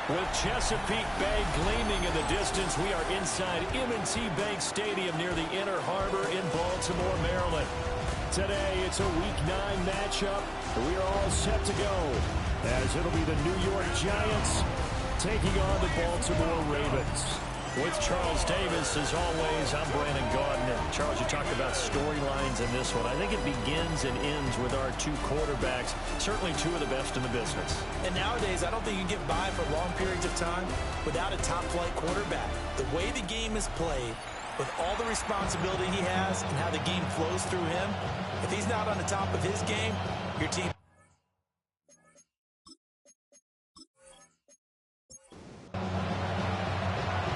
With Chesapeake Bay gleaming in the distance, we are inside M&T Bank Stadium near the Inner Harbor in Baltimore, Maryland. Today, it's a Week 9 matchup. We are all set to go, as it'll be the New York Giants taking on the Baltimore Ravens. With Charles Davis, as always, I'm Brandon Gaudin. Charles, you talked about storylines in this one. I think it begins and ends with our two quarterbacks, certainly two of the best in the business. And nowadays, I don't think you can get by for long periods of time without a top-flight quarterback. The way the game is played, with all the responsibility he has and how the game flows through him, if he's not on the top of his game, your team...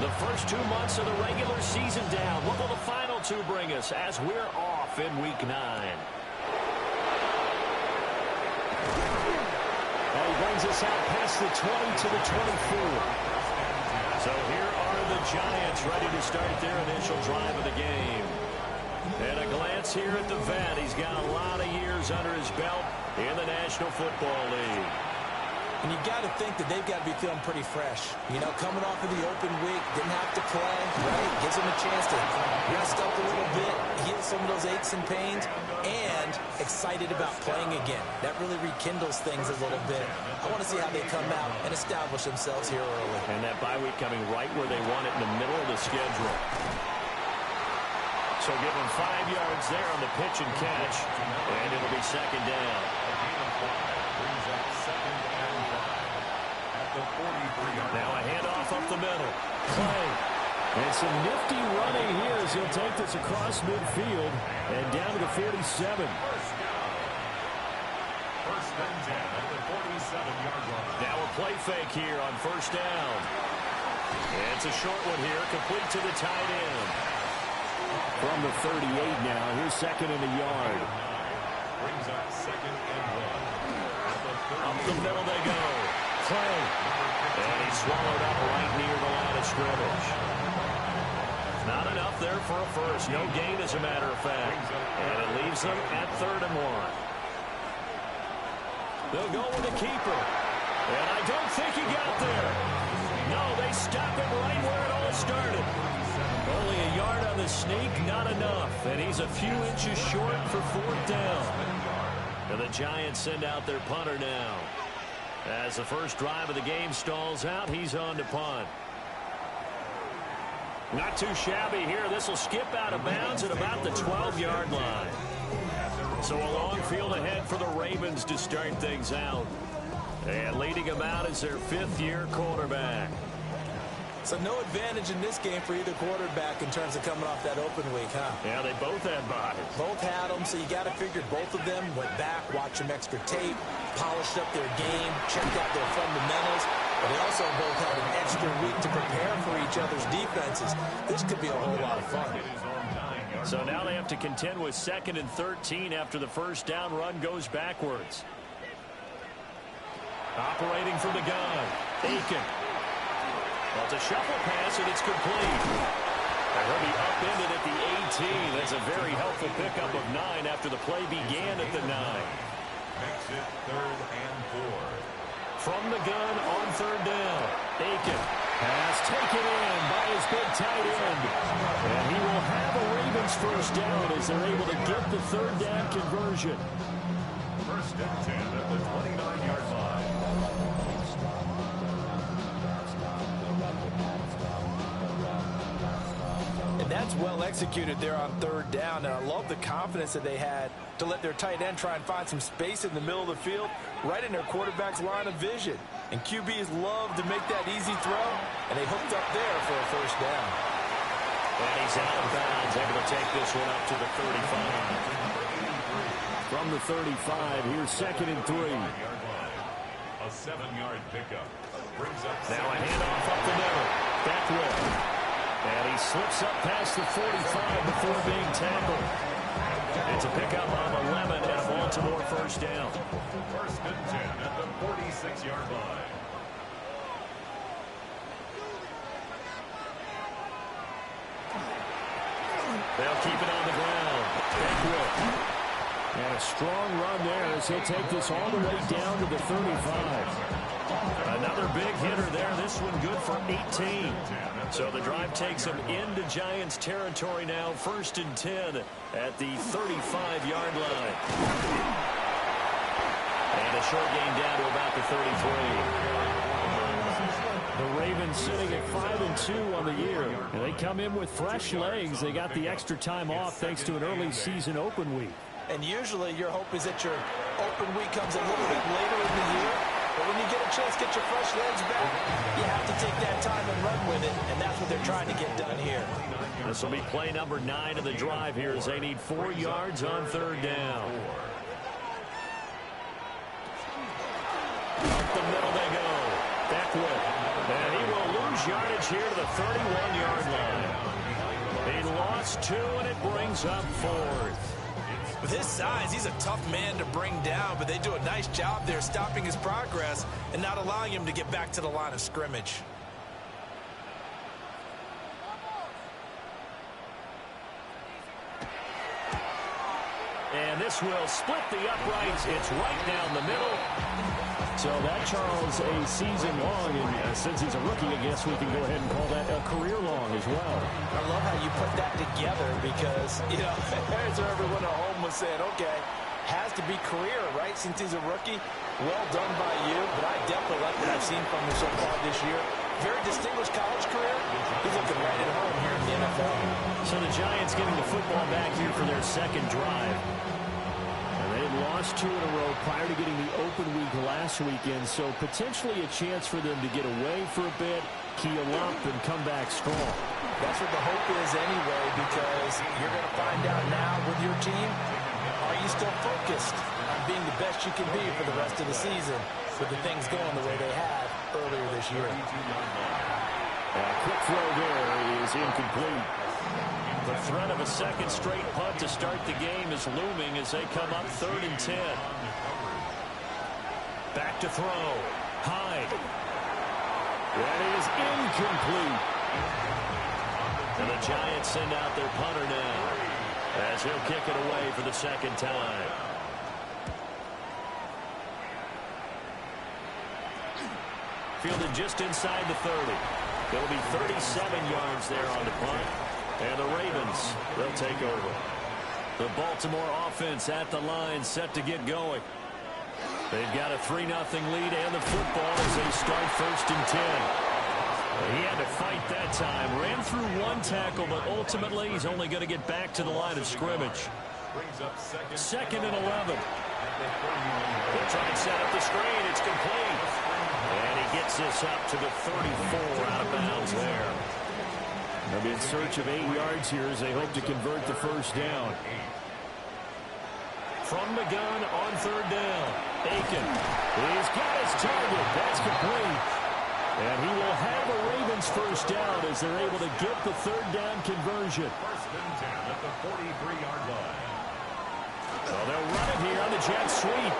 The first 2 months of the regular season down. What will the final two bring us as we're off in Week 9? And he brings us out past the 20 to the 24. So here are the Giants ready to start their initial drive of the game. And a glance here at the vet. He's got a lot of years under his belt in the National Football League. And you got to think that they've got to be feeling pretty fresh. You know, coming off of the open week, didn't have to play, right? Gives them a chance to rest up a little bit, heal some of those aches and pains, and excited about playing again. That really rekindles things a little bit. I want to see how they come out and establish themselves here early. And that bye week coming right where they want it in the middle of the schedule. So give them 5 yards there on the pitch and catch, and it'll be second down. Now a handoff up the middle. Play. And some nifty running here as he'll take this across midfield and down to the 47. First and 10 at the 47-yard line. Now a play fake here on first down. And it's a short one here, complete to the tight end. From the 38 now, here's second and a yard. Brings up second and 1. Up the middle they go. Play. And he's swallowed up right near the line of scrimmage. Not enough there for a first. No gain, as a matter of fact. And it leaves them at 3rd and 1. They'll go with the keeper. And I don't think he got there. No, they stop him right where it all started. Only a yard on the sneak, not enough. And he's a few inches short for 4th down. And the Giants send out their punter now. As the first drive of the game stalls out, he's on to punt. Not too shabby here. This will skip out of bounds at about the 12-yard line. So a long field ahead for the Ravens to start things out. And leading them out is their 5th-year quarterback. So no advantage in this game for either quarterback in terms of coming off that open week, huh? Yeah, they both had bodies. Both had them, so you got to figure both of them went back, watched some extra tape, polished up their game, checked out their fundamentals, but they also both had an extra week to prepare for each other's defenses. This could be a whole lot of fun. So now they have to contend with 2nd and 13 after the first down run goes backwards. Operating from the gun, Aiken. Well, it's a shuffle pass, and it's complete. And he'll be upended at the 18. That's a very helpful pickup of 9 after the play began at the 9. Makes it 3rd and 4. From the gun on 3rd down. Aiken has taken in by his big tight end. And he will have a Ravens first down as they're able to get the 3rd down conversion. First and 10 at the 29-yard line. That's well executed there on 3rd down, and I love the confidence that they had to let their tight end try and find some space in the middle of the field, right in their quarterback's line of vision. And QBs love to make that easy throw, and they hooked up there for a first down. And he's out of bounds, able to take this one up to the 35. From the 35, here's 2nd and 3. A 7-yard pickup. Brings up now a handoff up the middle. Beckwith. And he slips up past the 45 before being tackled. It's a pickup on 11 and a Baltimore first down. First and 10 at the 46-yard line. They'll keep it on the ground. Beckwith. And a strong run there as he'll take this all the way down to the 35. Another big hitter there. This one good for 18. So the drive takes them into Giants territory now. 1st and 10 at the 35-yard line. And a short gain down to about the 33. The Ravens sitting at 5-2 on the year. And they come in with fresh legs. They got the extra time off thanks to an early season open week. And usually your hope is that your open week comes a little bit later in the year. But when you get a chance to get your fresh legs back, you have to take that time and run with it. And that's what they're trying to get done here. This will be play number 9 of the drive here as they need 4 yards on 3rd down. Up the middle they go. Beckwith. And he will lose yardage here to the 31-yard line. He lost 2, and it brings up 4th. With his size, he's a tough man to bring down, but they do a nice job there stopping his progress and not allowing him to get back to the line of scrimmage. And this will split the uprights. It's right down the middle. So that, Charles, a season long, and since he's a rookie, I guess we can go ahead and call that a career long as well. I love how you put that together because, you know, there's where everyone at home was saying, okay, has to be career, right, since he's a rookie. Well done by you, but I definitely like what I've seen from him so far this year. Very distinguished college career. He's looking right at home here in the NFL. So the Giants getting the football back here for their 2nd drive. They had lost 2 in a row prior to getting the open week last weekend, so potentially a chance for them to get away for a bit, keel up, and come back strong. That's what the hope is anyway, because you're going to find out now with your team, are you still focused on being the best you can be for the rest of the season with the things going the way they have earlier this year? A quick throw there is incomplete. The threat of a 2nd straight punt to start the game is looming as they come up 3rd and 10. Back to throw. Hyde. That is incomplete. And the Giants send out their punter now as he'll kick it away for the 2nd time. Fielded just inside the 30. It'll be 37 yards there on the punt. And the Ravens, they'll take over. The Baltimore offense at the line, set to get going. They've got a 3-0 lead and the football as they start 1st and 10. He had to fight that time. Ran through 1 tackle, but ultimately he's only going to get back to the line of scrimmage. 2nd and 11. They'll try and set up the screen. It's complete. And he gets this up to the 34 out of bounds there. They'll be in search of 8 yards here as they hope to convert the 1st down. From the gun on 3rd down. Aiken. He's got his target. That's complete. And he will have a Ravens 1st down as they're able to get the 3rd down conversion. 1st and 10 at the 43-yard line. So they'll run it here on the jet sweep.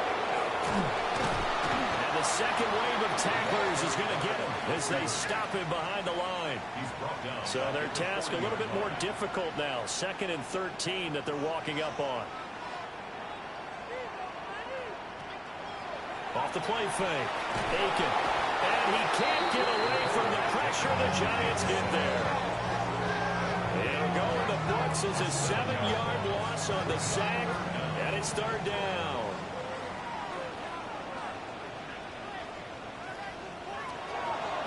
And the 2nd wave of tacklers is going to get him as they stop him behind the line. So their task a little bit more difficult now. 2nd and 13 that they're walking up on. Off the play fake. Aiken. And he can't get away from the pressure the Giants did there. They'll go in the books as a 7-yard loss on the sack. And it's 3rd down.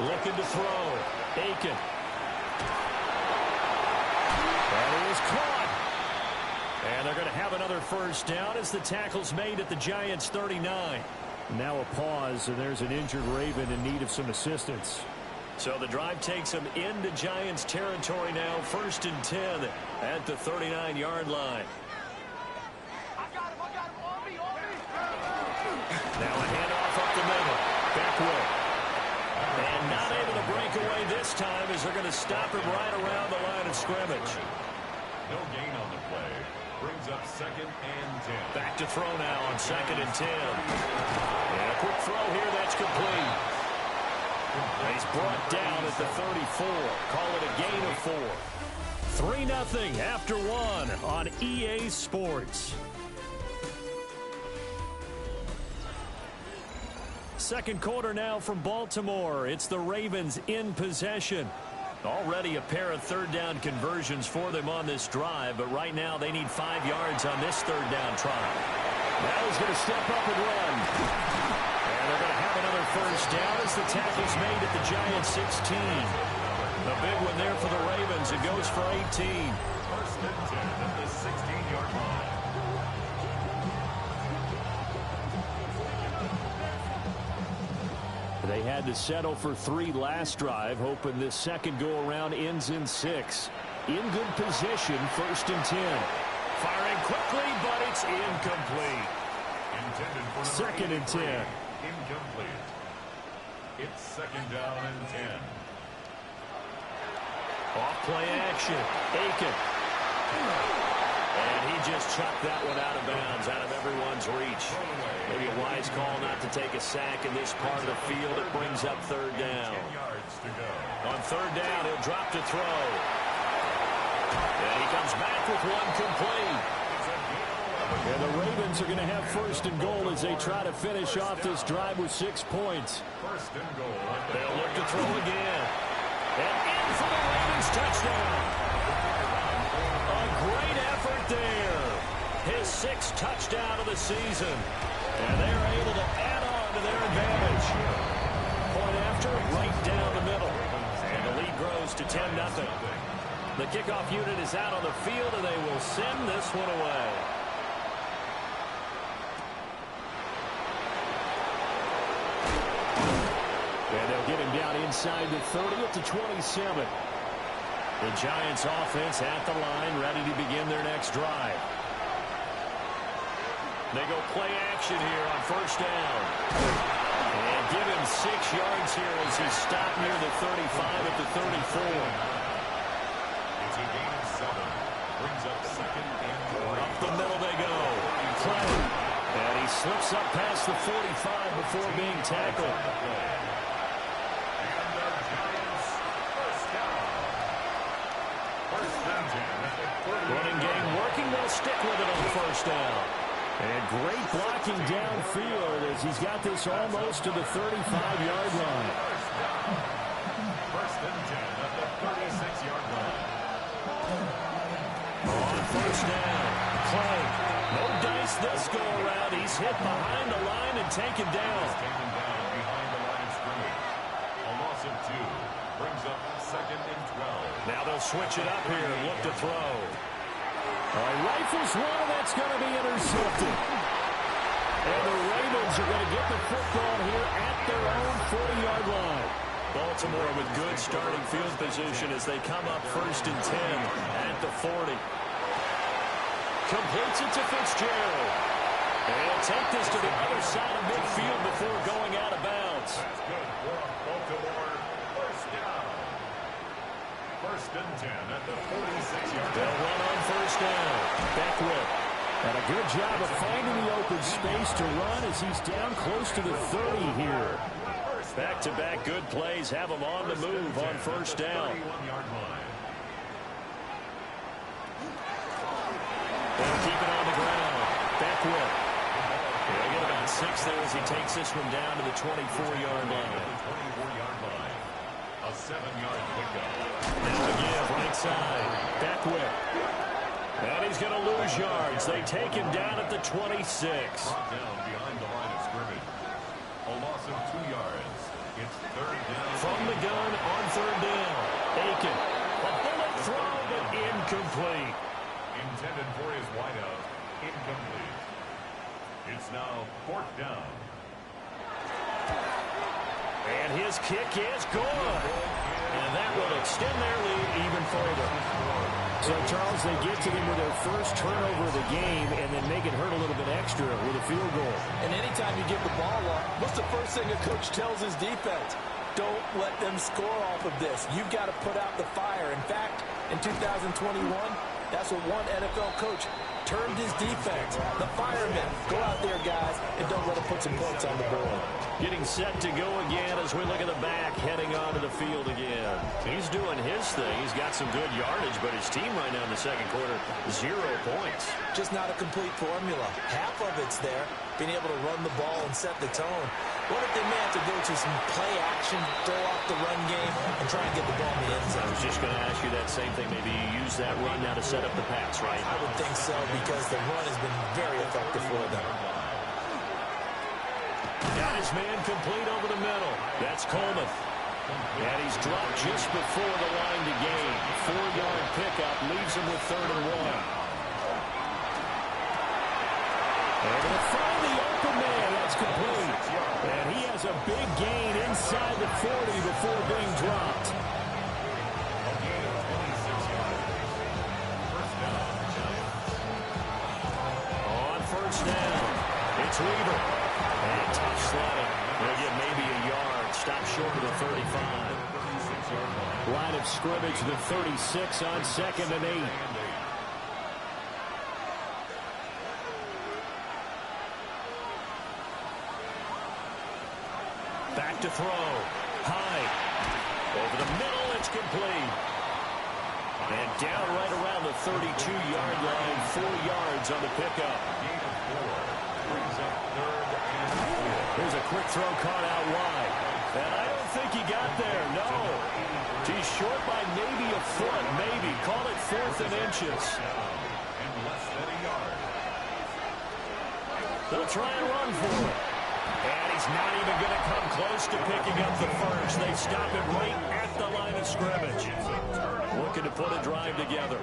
Looking to throw. Aiken. That is caught. And they're going to have another 1st down as the tackle's made at the Giants' 39. Now a pause, and there's an injured Raven in need of some assistance. So the drive takes them into Giants territory now. 1st and 10 at the 39-yard line. Now a handoff up the middle. Beckwith. And not able to break away this time as they're going to stop him right around the line of scrimmage. No gain on the play. Brings up 2nd and 10. Back to throw now on 2nd and 10. And a quick throw here, that's complete. He's brought down at the 34. Call it a gain of 4. 3-0 after 1 on EA Sports. Second quarter now from Baltimore. It's the Ravens in possession. Already a pair of third down conversions for them on this drive, but right now they need 5 yards on this third down try. Now he's going to step up and run. And they're going to have another first down as the tackle's made at the Giants 16. A big one there for the Ravens. It goes for 18. First and 10 at the 16-yard line. They had to settle for 3 last drive, hoping this second go-around ends in 6. In good position, first and 10. Firing quickly, but it's incomplete. Intended for second and 10. Incomplete. It's second down and 10. Off play action. Aiken. And he just chucked that one out of bounds, out of everyone's reach. Maybe a wise call not to take a sack in this part of the field. It brings up third down. 10 yards to go. On third down, he'll drop to throw. And he comes back with one complete. And the Ravens are going to have first and goal as they try to finish off this drive with 6 points. First and goal. They'll look to throw again. And in for the Ravens touchdown. A great effort there. His 6th touchdown of the season. And they're able to add on to their advantage. Point after, right down the middle. And the lead grows to 10-0. The kickoff unit is out on the field, and they will send this one away. And they'll get him down inside the 30 at the 27. The Giants offense at the line, ready to begin their next drive. They go play action here on first down. And give him 6 yards here as he stopped near the 35 at the 34. It's a gain of 7. Brings up second and 3. Up the middle they go. Play. And he slips up past the 45 before being tackled. Running game working. They'll stick with it on first down. And great blocking downfield as he's got this almost to the 35-yard line. First and 10 at the 36-yard line. On first down. Play. No dice this go around. He's hit behind the line and taken down. Taken down behind the line of scrimmage. A loss of 2. Brings up second and 12. Now they'll switch it up here and look to throw. Rifles one, that's going to be intercepted. And the Ravens are going to get the football here at their own 40-yard line. Baltimore with good starting field position as they come up first and 10 at the 40. Completes it to Fitzgerald. And he'll take this to the other side of midfield before going out of bounds. That's good for Baltimore. First down. First and 10 at the 46-yard line. They'll run on first down. Beckwith. And a good job of finding the open space to run as he's down close to the 30 here. Back-to-back good plays have him on the move on first down. 31-yard line. They'll keep it on the ground. Beckwith. They'll get about 6 there as he takes this one down to the 24-yard line. 24-yard line. A 7-yard pickup. Now again, right side. Beckwith. And he's going to lose yards. They take him down at the 26. Brought down behind the line of scrimmage. A loss of 2 yards. It's third down. From the gun on third down. Aiken. A bullet throw, but incomplete. Intended for his wideout. Incomplete. It's now fourth down. And his kick is good. And that will extend their lead even further. So, Charles, they get to them with their first turnover of the game and then make it hurt a little bit extra with a field goal. And anytime you give the ball up, what's the first thing a coach tells his defense? Don't let them score off of this. You've got to put out the fire. In fact, in 2021, that's what one NFL coach termed his defense. The firemen. Go out there, guys, and don't let them put some points on the board. Getting set to go again as we look at the back, heading onto the field again. He's doing his thing. He's got some good yardage, but his team right now in the second quarter, 0 points. Just not a complete formula. Half of it's there. being able to run the ball and set the tone. What if they may have to go to some play action, throw off the run game, and try and get the ball in the end zone? I was just going to ask you that same thing. Maybe you use that run now to set up the pass, right? I would think so, because the run has been very effective for them. Got his man complete over the middle. That's Coleman. And he's dropped just before the line to gain. 4-yard pickup leaves him with 3rd and 1. They're going to find the open man. That's complete. And he has a big gain inside the 40 before being dropped. On first down, it's Weaver. And tough sledding. They'll get maybe a yard. Stop short of the 35. Line of scrimmage, the 36 on 2nd and 8. Back to throw. High. Over the middle, it's complete. And down right around the 32-yard line. 4 yards on the pickup. Here's a quick throw caught out wide. And I don't think he got there, no. He's short by maybe a foot, maybe. Call it 4th and inches. They'll try and run for it. And he's not even going to come close to picking up the first. They stop him right at the line of scrimmage. Looking to put a drive together.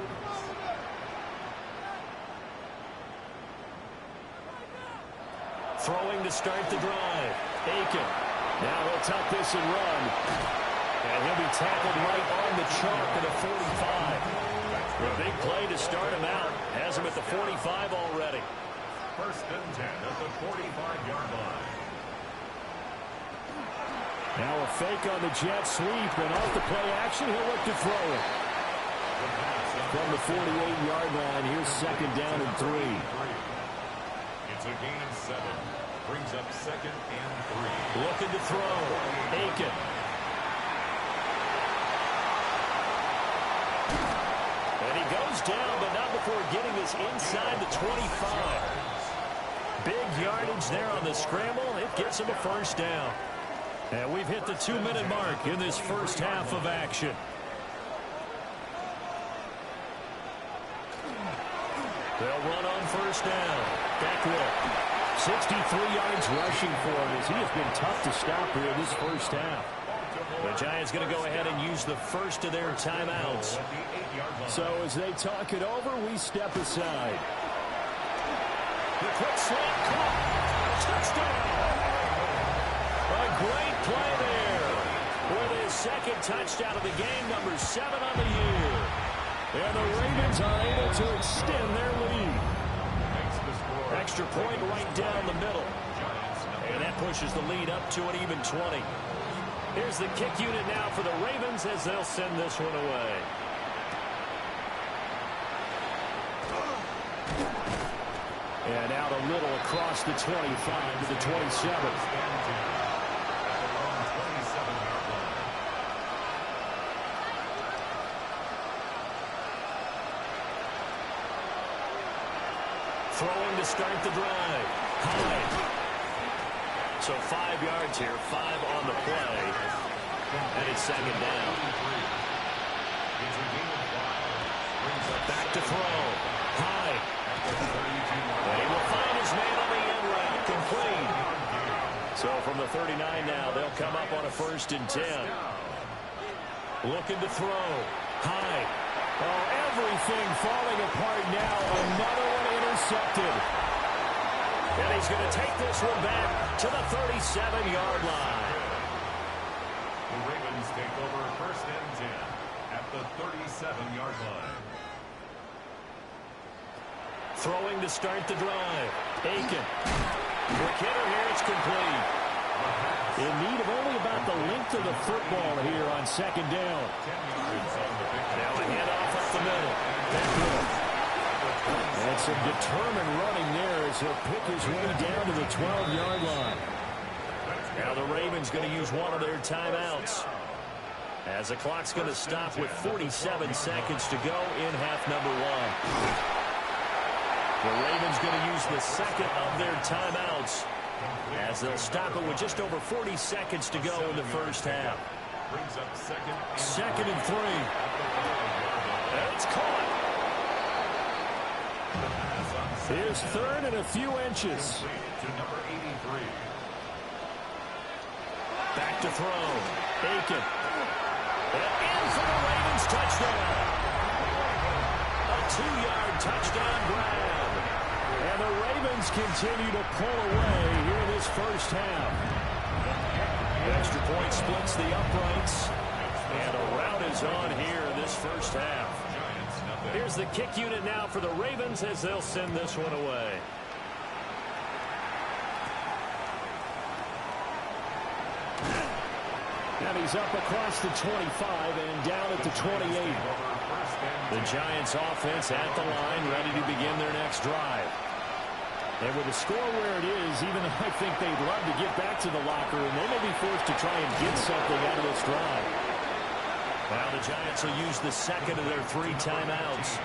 Throwing to start the drive. Aiken. Now he'll tuck this and run. And he'll be tackled right on the chalk at the 45. A big play to start him out. Has him at the 45 already. 1st and 10 at the 45-yard line. Now a fake on the jet sweep, and off the play action, he'll look to throw it. From the 48-yard line, here's 2nd down and 3. It's a gain of 7. Brings up 2nd and 3. Looking to throw. Aiken. And he goes down, but not before getting this inside the 25. Big yardage there on the scramble. It gets him a 1st down. And we've hit the 2-minute mark in this first half of action. They'll run on 1st down. Beckwith. 63 yards rushing for him as he has been tough to stop here this first half. The Giants going to go ahead and use the first of their timeouts. So as they talk it over, we step aside. The quick slant caught. Touchdown. A great play there. With his 2nd touchdown of the game, number 7 on the year. And the Ravens are able to extend their lead. Extra point right down the middle. And that pushes the lead up to an even 20. Here's the kick unit now for the Ravens as they'll send this one away. And out a little across the 25 to the 27. Throwing to start the drive. High. So 5 yards here, 5 on the play. And it's 2nd down. Back to throw. High. And he will find his man on the end route. Complete. So from the 39 now, they'll come up on a 1st and 10. Looking to throw. High. Oh, everything falling apart now. Another one intercepted. And he's going to take this one back to the 37-yard line. The Ravens take over 1st and 10 at the 37-yard line. Throwing to start the drive. Aiken. Quick hitter here. It's complete. In need of only about the length of the football here on 2nd down. Now a handoff up the middle. And some determined running there as he'll pick his way down to the 12-yard line. Now the Ravens going to use one of their timeouts, as the clock's going to stop with 47 seconds to go in half number 1. The Ravens going to use the second of their timeouts as they'll stop it with just over 40 seconds to go in the first half. Second and 3. And it's caught. Here's third and a few inches. Back to throw. Aiken. And in for the Ravens touchdown. A 2-yard touchdown grab. And the Ravens continue to pull away here in this first half. Extra point splits the uprights. And a rout is on here in this first half. Here's the kick unit now for the Ravens as they'll send this one away. And he's up across the 25 and down at the 28. The Giants offense at the line, ready to begin their next drive. And with the score where it is, even though I think they'd love to get back to the locker room, they may be forced to try and get something out of this drive. Now the Giants will use the second of their 3 timeouts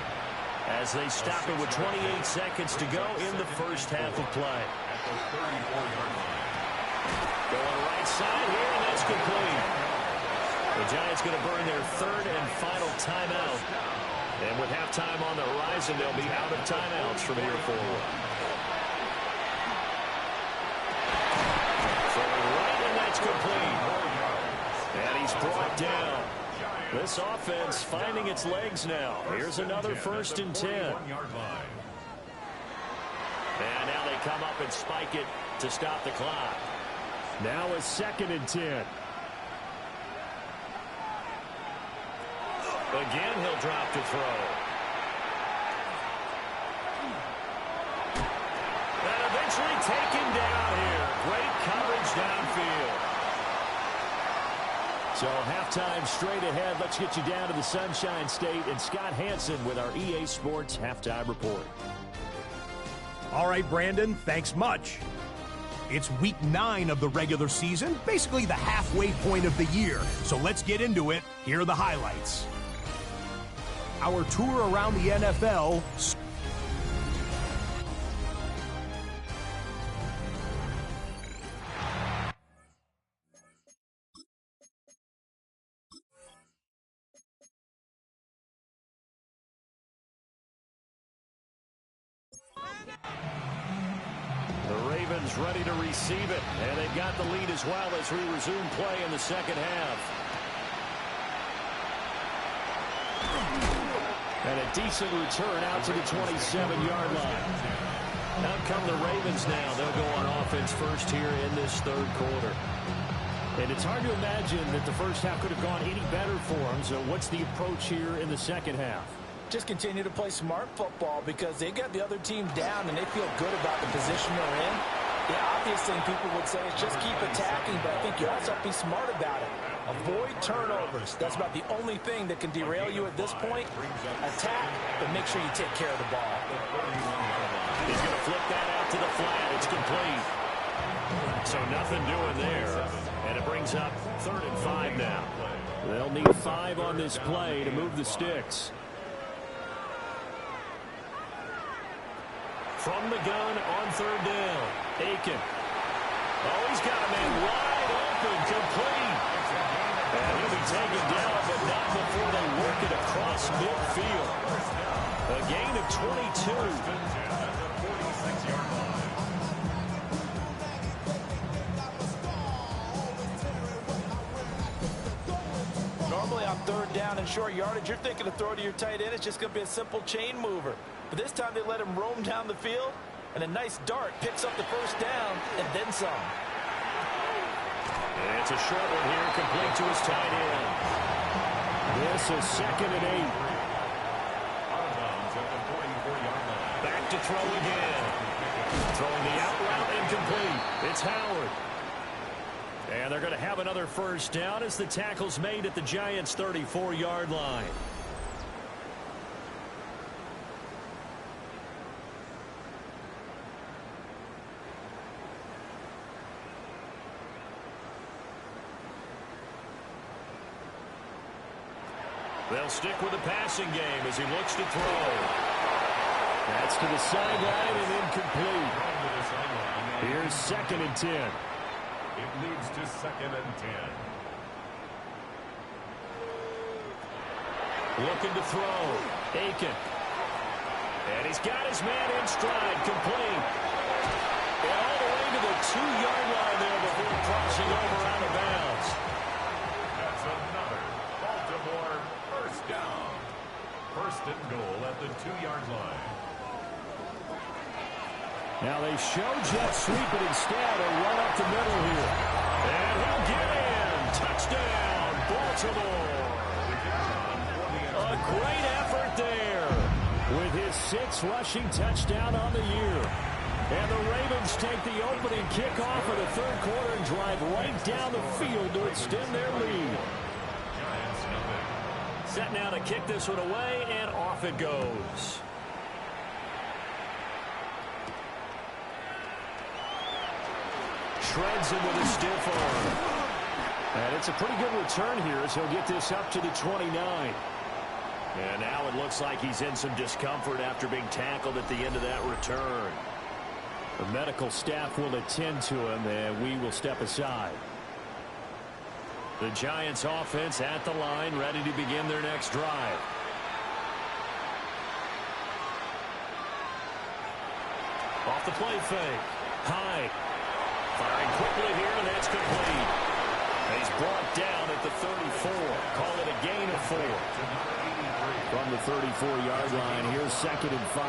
as they stop it with 28 seconds to go in the first half of play. Going right side here, and that's complete. The Giants going to burn their third and final timeout. And with halftime on the horizon, they'll be out of timeouts from here forward. Forward right, and that's complete. And he's brought down. This offense finding its legs now. Here's another first and 10. And now they come up and spike it to stop the clock. Now a second and 10. Again, he'll drop to throw. And eventually taken down here. Great coverage downfield. So halftime straight ahead. Let's get you down to the Sunshine State and Scott Hansen with our EA Sports Halftime Report. All right, Brandon, thanks much. It's week 9 of the regular season, basically the halfway point of the year. So let's get into it. Here are the highlights. Our tour around the NFL. Ready to receive it, and they've got the lead as well as we resume play in the second half. And a decent return out to the 27-yard line. Out come the Ravens now. They'll go on offense first here in this third quarter. And it's hard to imagine that the first half could have gone any better for them. So what's the approach here in the second half? Just continue to play smart football because they got the other team down and they feel good about the position they're in. The obvious thing people would say is just keep attacking, but I think you also have to be smart about it. Avoid turnovers. That's about the only thing that can derail you at this point. Attack, but make sure you take care of the ball. He's going to flip that out to the flat. It's complete. So nothing doing there. And it brings up 3rd and 5 now. They'll need 5 on this play to move the sticks. From the gun on 3rd down. Aiken. Oh, he's got a man wide open, complete. And he'll be taken down, but not before they work it across midfield. A gain of 22. Normally on 3rd down and short yardage, you're thinking to throw to your tight end. It's just going to be a simple chain mover. But this time they let him roam down the field, and a nice dart picks up the first down and then some. And it's a short one here, complete to his tight end. This is 2nd and 8. Back to throw again. Throwing the out route incomplete. It's Howard. And they're going to have another first down as the tackle's made at the Giants' 34-yard line. They'll stick with the passing game as he looks to throw. That's to the sideline and incomplete. Here's 2nd and 10. It leads to 2nd and 10. Looking to throw. Aiken. And he's got his man in stride. Complete. And all the way to the 2-yard line there before crossing over out of bounds. That's another Baltimore first down. 1st and goal at the 2-yard line. Now they show jet sweep, but instead a run up the middle here. And he'll get in. Touchdown, Baltimore. A great effort there with his 6th rushing touchdown on the year. And the Ravens take the opening kickoff of the 3rd quarter and drive right down the field to extend their lead. Set now to kick this one away, and off it goes. Shreds him with a stiff arm. And it's a pretty good return here as he'll get this up to the 29. And now it looks like he's in some discomfort after being tackled at the end of that return. The medical staff will attend to him, and we will step aside. The Giants offense at the line, ready to begin their next drive. Off the play fake. Hyde. Firing quickly here, and that's complete. And he's brought down at the 34. Call it a gain of 4. From the 34-yard line, here's 2nd and 5.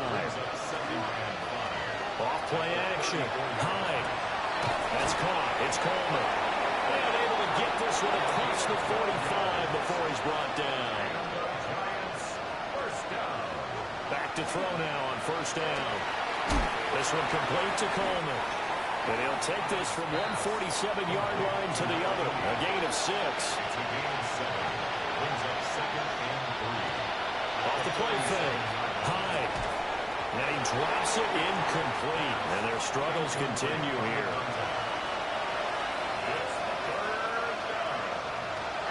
Off play action. Hyde. That's caught. It's Coleman. And able to get this one across the 45 before he's brought down. Back to throw now on 1st down. This one complete to Coleman. And he'll take this from 147-yard line to the other. A gain of 6. Off the play fake. Hyde. And he drops it incomplete. And their struggles continue here.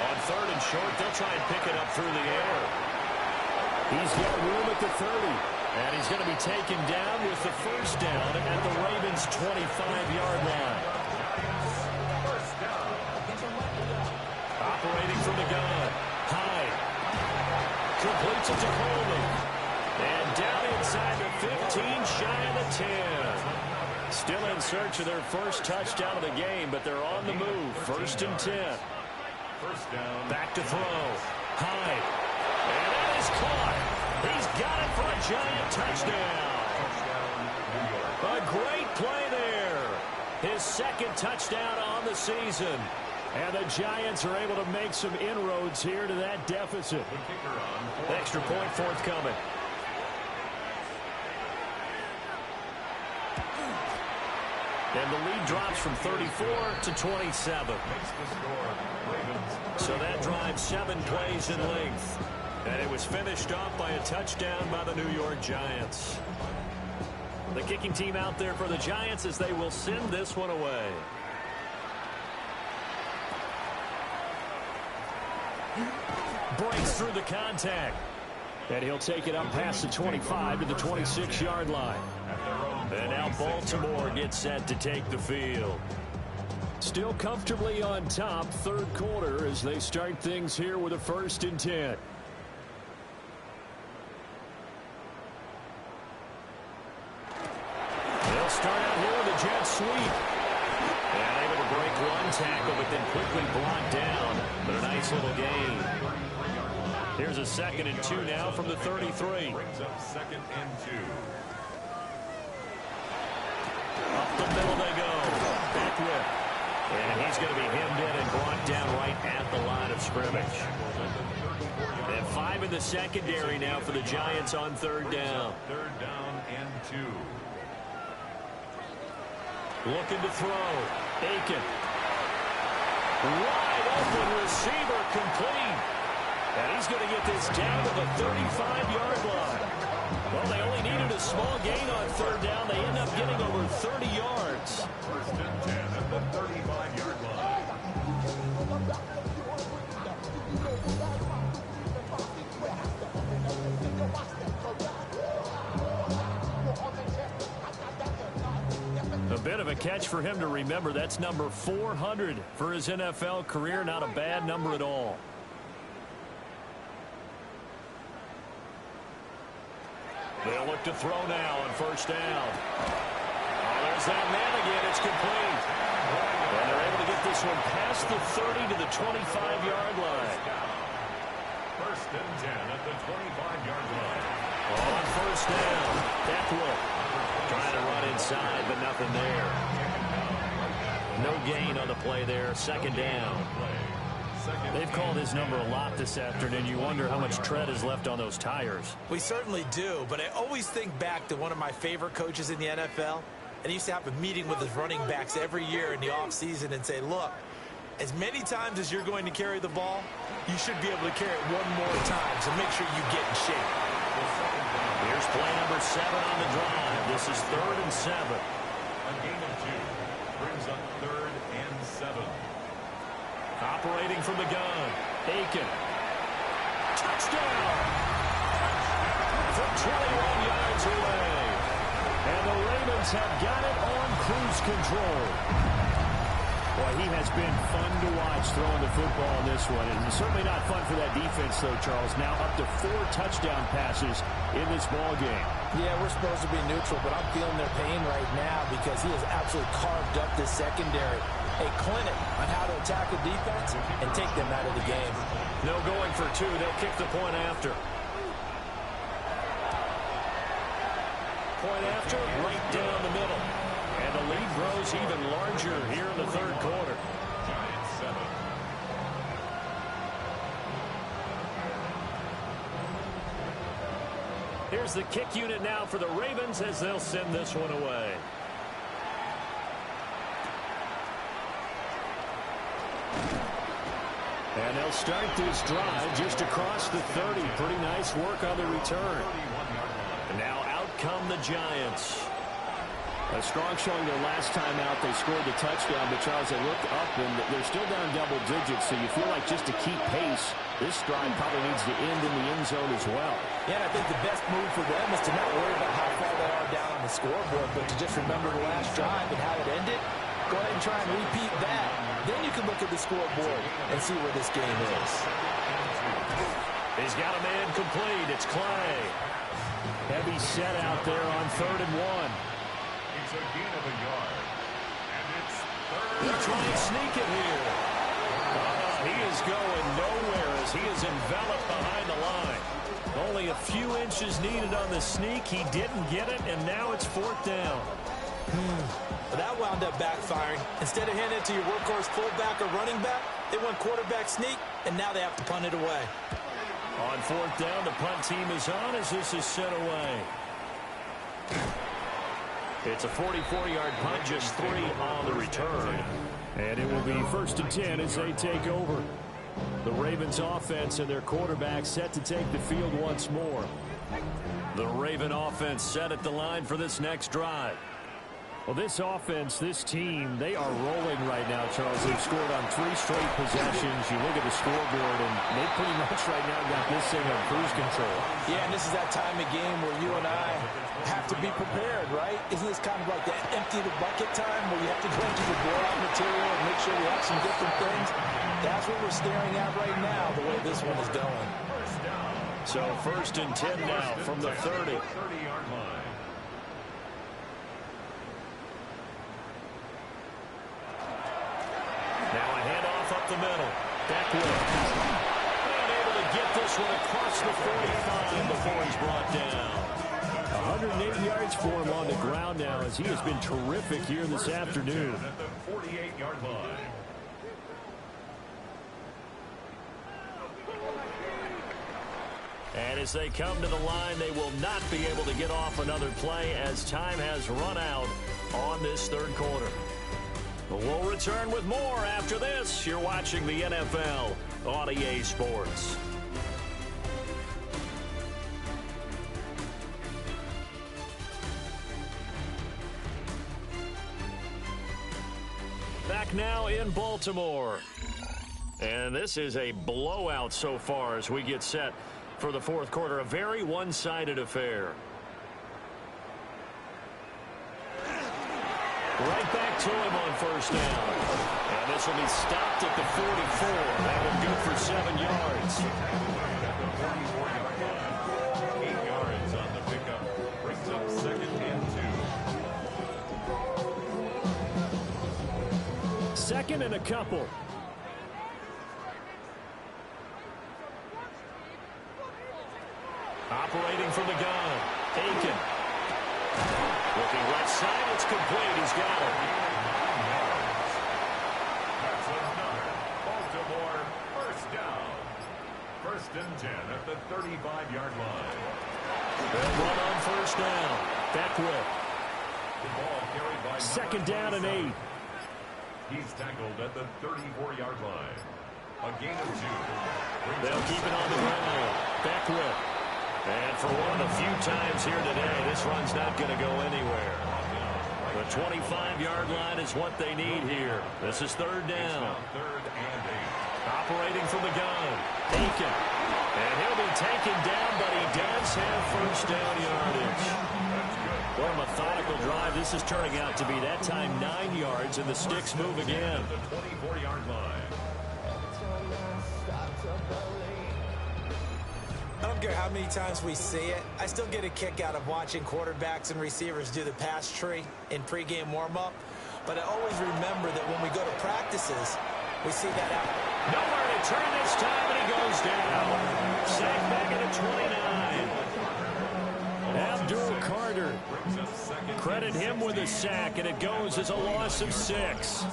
On 3rd and short, they'll try and pick it up through the air. He's got room at the 30. And he's going to be taken down with the 1st down at the Ravens' 25-yard line. Operating from the gun. Hyde. Completes it to Coleman. And down inside the 15, shy of the 10. Still in search of their first touchdown of the game, but they're on the move. 1st and 10. Back to throw. Hyde. And that is caught. He's got it for a Giant touchdown. A great play there. His 2nd touchdown on the season. And the Giants are able to make some inroads here to that deficit. Extra point forthcoming. And the lead drops from 34 to 27. So that drives 7 plays in length. And it was finished off by a touchdown by the New York Giants. The kicking team out there for the Giants as they will send this one away. Breaks through the contact. And he'll take it up past the 25 to the 26-yard line. And now Baltimore gets set to take the field. Still comfortably on top, 3rd quarter as they start things here with a 1st and 10. They'll start out here with a jet sweep. And able to break one tackle, but then quickly brought down. But a nice little gain. Here's a 2nd and 2 now from the 33. Brings up 2nd and 2. Up the middle they go. Back whip. And he's going to be hemmed in and brought down right at the line of scrimmage. And 5 in the secondary now for the Giants on 3rd down. 3rd down and 2. Looking to throw. Aiken. Wide open receiver complete. And he's going to get this down to the 35-yard line. Well, they only needed a small gain on 3rd down. They end up getting over 30 yards. 1st and 10 at the 35-yard line. Bit of a catch for him to remember. That's number 400 for his NFL career. Not a bad number at all. They'll look to throw now on first down. Oh, there's that man again. It's complete. And they're able to get this one past the 30 to the 25-yard line. First and 10 at the 25-yard line. On first down, Beckwith trying to run inside, but nothing there. No gain on the play there. Second down. They've called his number a lot this afternoon. You wonder how much tread is left on those tires. We certainly do, but I always think back to one of my favorite coaches in the NFL. And he used to have a meeting with his running backs every year in the offseason and say, look, as many times as you're going to carry the ball, you should be able to carry it one more time, so make sure you get in shape. Here's play number 7 on the drive. This is 3rd and 7. A gain of 2 brings up 3rd and 7. Operating from the gun, Aiken. Touchdown! From 21 yards away. And the Ravens have got it on cruise control. Boy, he has been fun to watch throwing the football in this one. And it's certainly not fun for that defense, though, Charles. Now up to 4 touchdown passes in this ball game. Yeah, we're supposed to be neutral, but I'm feeling their pain right now because he has absolutely carved up this secondary. A clinic on how to attack a defense and take them out of the game. No going for 2. They'll kick the point after. Point after, right down the middle. And the lead grows even larger here in the 3rd quarter. Giants 7. Here's the kick unit now for the Ravens as they'll send this one away. And they'll start this drive just across the 30. Pretty nice work on the return. And now out come the Giants. A strong showing their last time out. They scored the touchdown, but Charles, they look up and they're still down double digits, so you feel like just to keep pace, this drive probably needs to end in the end zone as well. Yeah, and I think the best move for them is to not worry about how far they are down on the scoreboard, but to just remember the last drive and how it ended. Go ahead and try and repeat that. Then you can look at the scoreboard and see where this game is. He's got a man complete. It's Clay. Heavy set out there on 3rd and 1. It's a gain of a yard. And it's 3rd. They'll try and sneak it here. He is going nowhere as he is enveloped behind the line. Only a few inches needed on the sneak. He didn't get it, and now it's 4th down. That wound up backfiring. Instead of handing it to your workhorse fullback or running back, they went quarterback sneak, and now they have to punt it away. On 4th down, the punt team is on as this is sent away. It's a 44-yard punt, just 3 on the return. And it will be 1st and 10 as they take over. The Ravens offense and their quarterback set to take the field once more. The Raven offense set at the line for this next drive. Well, this offense, this team, they are rolling right now, Charles. They've scored on 3 straight possessions. You look at the scoreboard, and they pretty much right now got this thing on cruise control. Yeah, and this is that time of game where you and I have to be prepared, right? Isn't this kind of like that empty the bucket time where you have to go into the blowout material and make sure we have some different things? That's what we're staring at right now, the way this one is going. So 1st and 10 now from the 30. 30-yard line. Now a handoff up the middle. Beckwith. And able to get this one across the 45 before he's brought down. 108 yards for him on the ground now as he has been terrific here this afternoon. At the 48-yard line. And as they come to the line, they will not be able to get off another play as time has run out on this 3rd quarter. But we'll return with more after this. You're watching the NFL on EA Sports. Back now in Baltimore. And this is a blowout so far as we get set for the 4th quarter. A very one-sided affair. Right back to him on first down. And this will be stopped at the 44. That will go for 7 yards. At the 44-yard line. 8 yards on the pickup. Brings up 2nd and 2. Second and a couple. Operating from the gun. Aiken. Looking left side. It's complete. He's got it. That's another Baltimore first down. 1st and 10 at the 35-yard line. They'll run on first down. Beckwith. The ball carried by 2nd down and 8. He's tackled at the 34-yard line. A gain of 2. They'll keep it on the ground. Beckwith. And for one of the few times here today, this run's not going to go anywhere. The 25-yard line is what they need here. This is 3rd down. 3rd and 8. Operating from the gun. Aiken. And he'll be taken down, but he does have first down yardage. What a methodical drive. This is turning out to be that time 9 yards, and the sticks move again. The 24-yard line. I don't care how many times we see it. I still get a kick out of watching quarterbacks and receivers do the pass tree in pregame warm-up. But I always remember that when we go to practices, we see that out. Nowhere to turn this time, and he goes down. Sacked back at the 29. Abdul Carter. Credit him with a sack, and it goes as a loss of 6.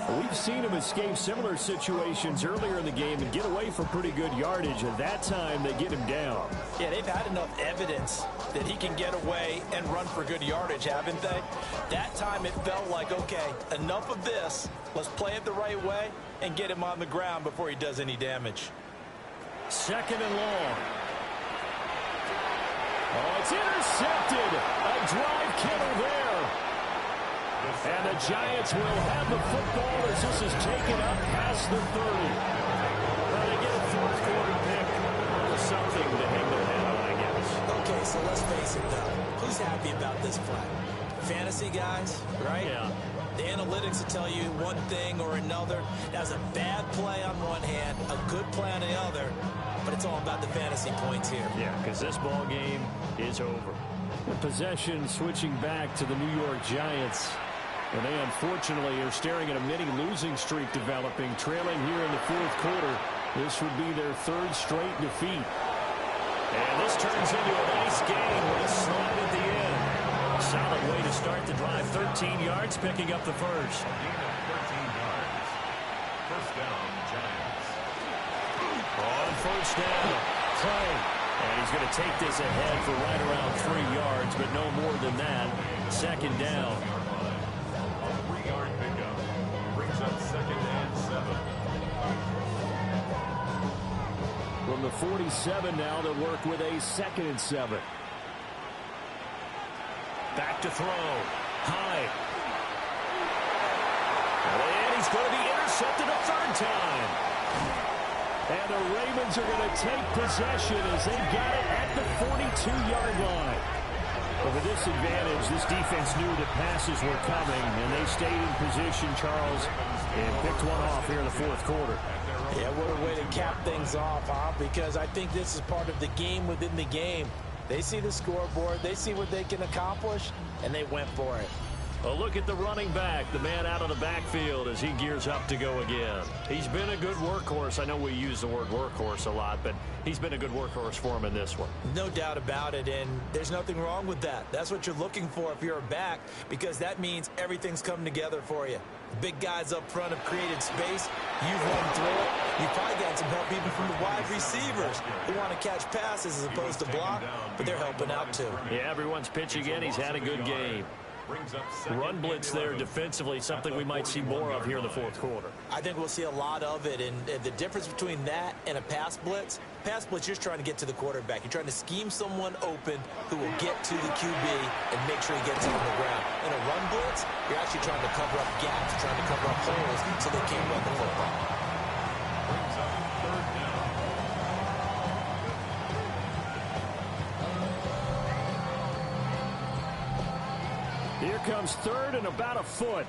We've seen him escape similar situations earlier in the game and get away for pretty good yardage. At that time, they get him down. Yeah, they've had enough evidence that he can get away and run for good yardage, haven't they? That time it felt like, okay, enough of this. Let's play it the right way and get him on the ground before he does any damage. 2nd and long. Oh, it's intercepted. A drive killer there. And the Giants will have the football as this is taken up past the 30. They get a 4th quarter pick. Something to hang their head on, I guess. Okay, so let's face it, though. Who's happy about this play? Fantasy guys, right? Yeah. The analytics will tell you one thing or another. That was a bad play on one hand, a good play on the other. But it's all about the fantasy points here. Yeah, because this ball game is over. The possession switching back to the New York Giants. And they unfortunately are staring at a mini losing streak developing, trailing here in the 4th quarter. This would be their 3rd straight defeat. And this turns into a nice game with a slide at the end. Solid way to start the drive. 13 yards, picking up the first. A gain of 13 yards. First down, Giants. On first down, Clay. And he's going to take this ahead for right around 3 yards, but no more than that. 2nd down. A 3-yard pickup. Brings up 2nd and 7. From the 47 now, they'll work with a 2nd and 7. Back to throw. High. And he's going to be intercepted a 3rd time. And the Ravens are going to take possession as they got it at the 42-yard line. But with this advantage, this defense knew that passes were coming, and they stayed in position, Charles, and picked one off here in the 4th quarter. Yeah, what a way to cap things off, huh? Because I think this is part of the game within the game. They see the scoreboard, they see what they can accomplish, and they went for it. A look at the running back, the man out of the backfield as he gears up to go again. He's been a good workhorse. I know we use the word workhorse a lot, but he's been a good workhorse for him in this one. No doubt about it, and there's nothing wrong with that. That's what you're looking for if you're a back, because that means everything's come together for you. The big guys up front have created space. You've run through it. You've probably got some help even from the wide receivers who want to catch passes as opposed to block, but they're helping out too. Yeah, everyone's pitching in. He's had a good game. Run blitz there defensively, something we might see more of here in the 4th quarter. I think we'll see a lot of it, and the difference between that and a pass blitz, you're just trying to get to the quarterback. You're trying to scheme someone open who will get to the QB and make sure he gets it on the ground. In a run blitz, you're actually trying to cover up gaps, trying to cover up holes so they can't run the football. Brings up 3rd down. Here comes third and about a foot.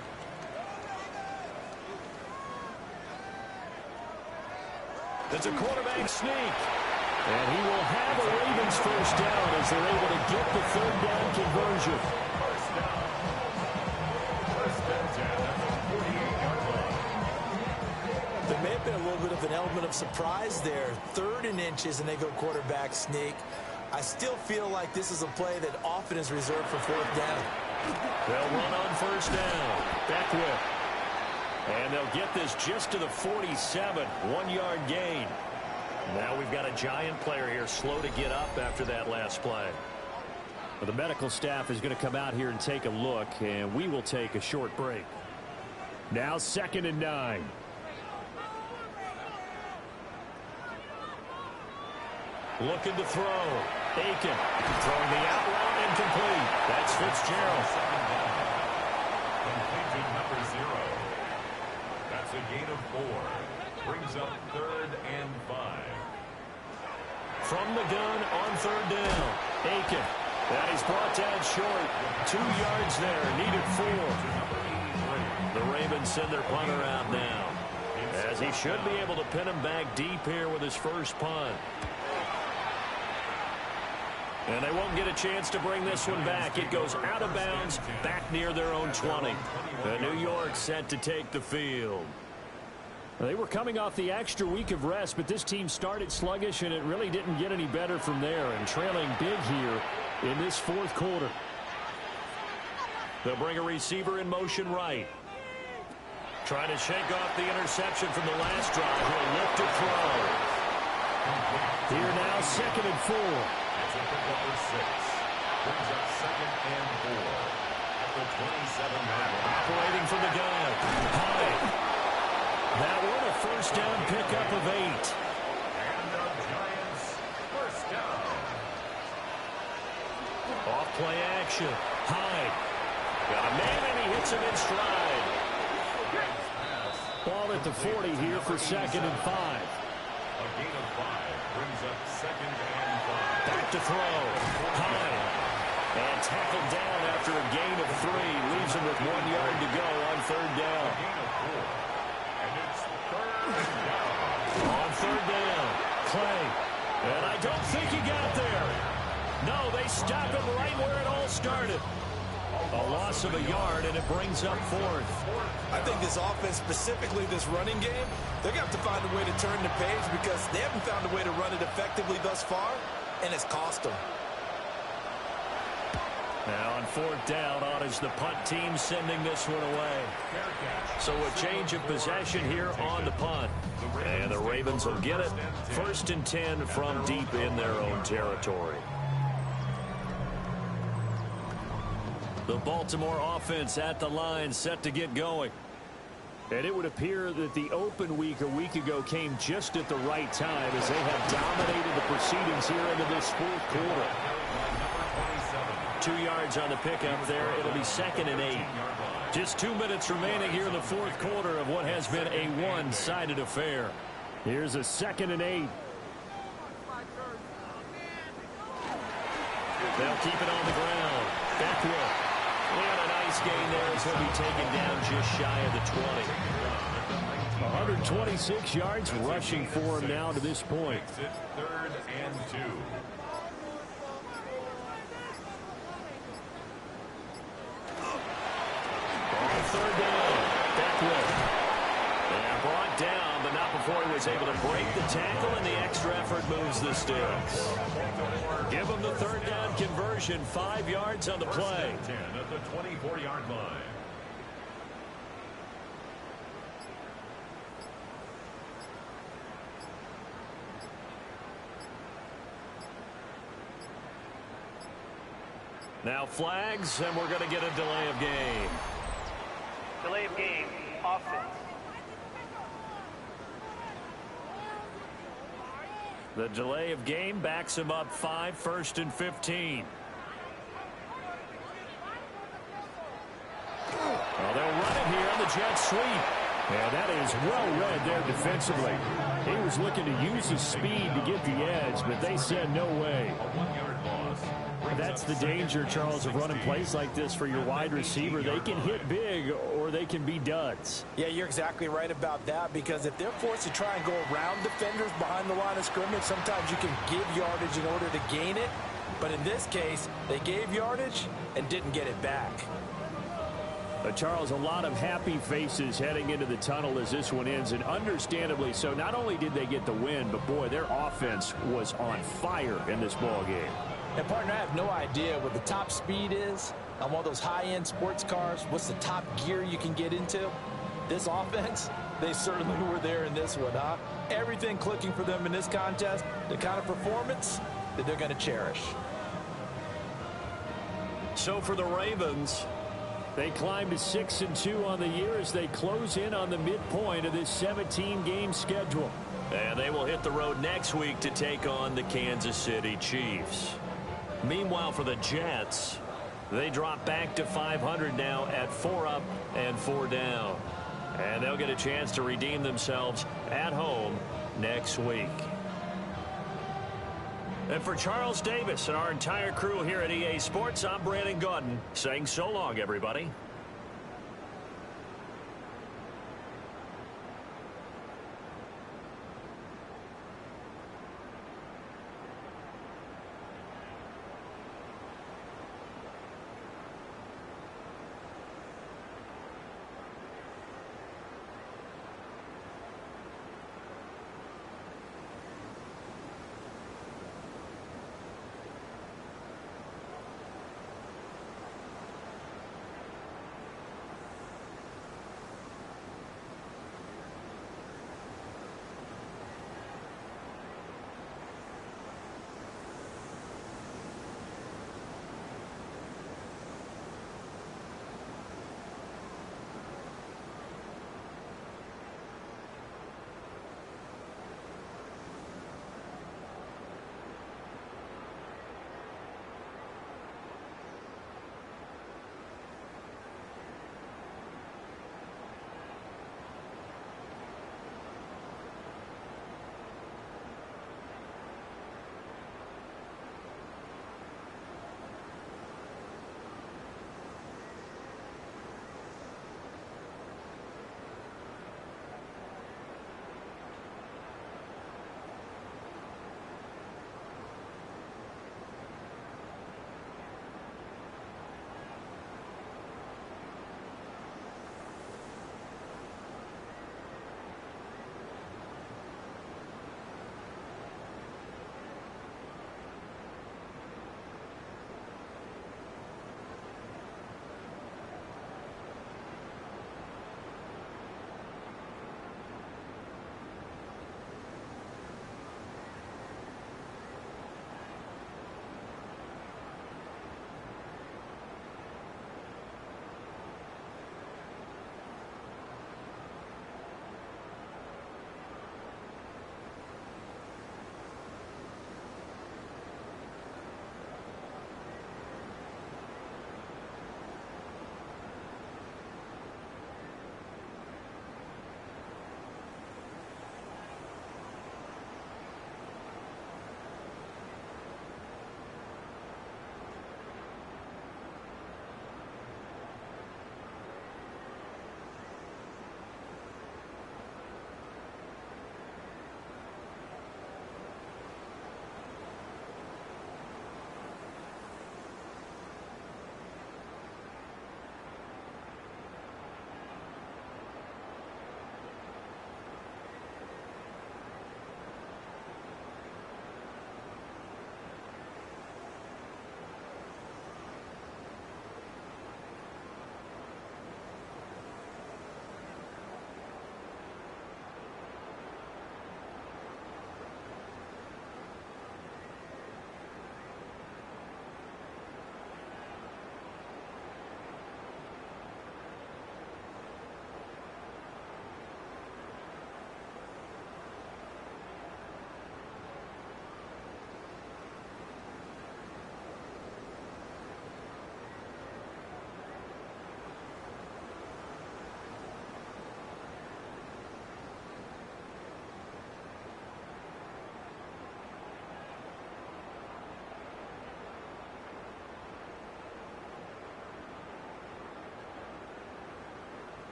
It's a quarterback sneak. And he will have a Ravens first down as they're able to get the third down conversion. First down. First and 10 at the 48-yard line. There may have been a little bit of an element of surprise there. 3rd and inches, and they go quarterback sneak. I still feel like this is a play that often is reserved for 4th down. They'll run on first down. Beckwith. And they'll get this just to the 47. 1-yard gain. Now we've got a giant player here slow to get up after that last play. Well, the medical staff is going to come out here and take a look, and we will take a short break. Now 2nd and 9. Looking to throw. Aiken throwing the out route incomplete. That's Fitzgerald. Completed number 0. That's a gain of 4. Brings up 3rd and 5. From the gun on 3rd down. Aiken. That is brought down short. 2 yards there. Needed 4. The Ravens send their punter out now, as he should be able to pin him back deep here with his first punt. And they won't get a chance to bring this one back. It goes out of bounds, back near their own 20. New York set to take the field. They were coming off the extra week of rest, but this team started sluggish, and it really didn't get any better from there, and trailing big here in this 4th quarter. They'll bring a receiver in motion right. Trying to shake off the interception from the last drive. He'll lift a throw. Here now, 2nd and 4. Number 6. Brings up 2nd and 4. At the 27-yard line. Operating from the gun. Hyde. That one a first down pickup of 8. And the Giants first down. Off play action. Hyde. Got a man and he hits him in stride. Ball at the 40 here for 2nd and 5. A gain of 5 brings up 2nd and 5. Back to throw. Hyde. And tackled down after a gain of 3. Leaves him with 1 yard to go on 3rd down. A gain of 4. And it's 3rd down. On 3rd down. Clay. And I don't think he got there. No, they stop him right where it all started. A loss of a yard, and it brings up 4th. I think this offense, specifically this running game, they're going to have to find a way to turn the page because they haven't found a way to run it effectively thus far, and it's cost them. Now on 4th down, on is the punt team sending this one away. So a change of possession here on the punt. And the Ravens will get it. 1st and 10 from deep in their own territory. The Baltimore offense at the line, set to get going. And it would appear that the open week a week ago came just at the right time as they have dominated the proceedings here into this 4th quarter. 2 yards on the pickup there. It'll be 2nd and 8. Just 2 minutes remaining here in the 4th quarter of what has been a one-sided affair. Here's a 2nd and 8. They'll keep it on the ground. Beckwith. And a nice gain there as he'll be taken down just shy of the 20. 126 yards rushing for him now to this point. 3rd and 2. On 3rd down, Beckwith. And brought down, but not before he was able to break the tackle, and the extra effort moves the sticks. Give him the 3rd down conversion, 5 yards on the play. 10 at the 24-yard line. Now flags, and we're going to get a delay of game. Delay of game, offense. The delay of game backs him up 5, 1st and 15. Well, they'll run it here on the jet sweep. Yeah, that is well read there defensively. He was looking to use his speed to get the edge, but they said no way. A 1-yard loss. That's the danger, Charles, of running plays like this for your wide receiver. They can hit big or they can be duds. Yeah, you're exactly right about that, because if they're forced to try and go around defenders behind the line of scrimmage, sometimes you can give yardage in order to gain it. But in this case, they gave yardage and didn't get it back. Charles, a lot of happy faces heading into the tunnel as this one ends, and understandably so. Not only did they get the win, but boy, their offense was on fire in this ball game. And partner, I have no idea what the top speed is on one of those high-end sports cars. What's the top gear you can get into? This offense, they certainly were there in this one, huh? Everything clicking for them in this contest, the kind of performance that they're going to cherish. So for the Ravens, they climb to 6-2 on the year as they close in on the midpoint of this 17-game schedule. And they will hit the road next week to take on the Kansas City Chiefs. Meanwhile, for the Jets, they drop back to 500 now at 4 up and 4 down. And they'll get a chance to redeem themselves at home next week. And for Charles Davis and our entire crew here at EA Sports, I'm Brandon Gaudin saying so long, everybody.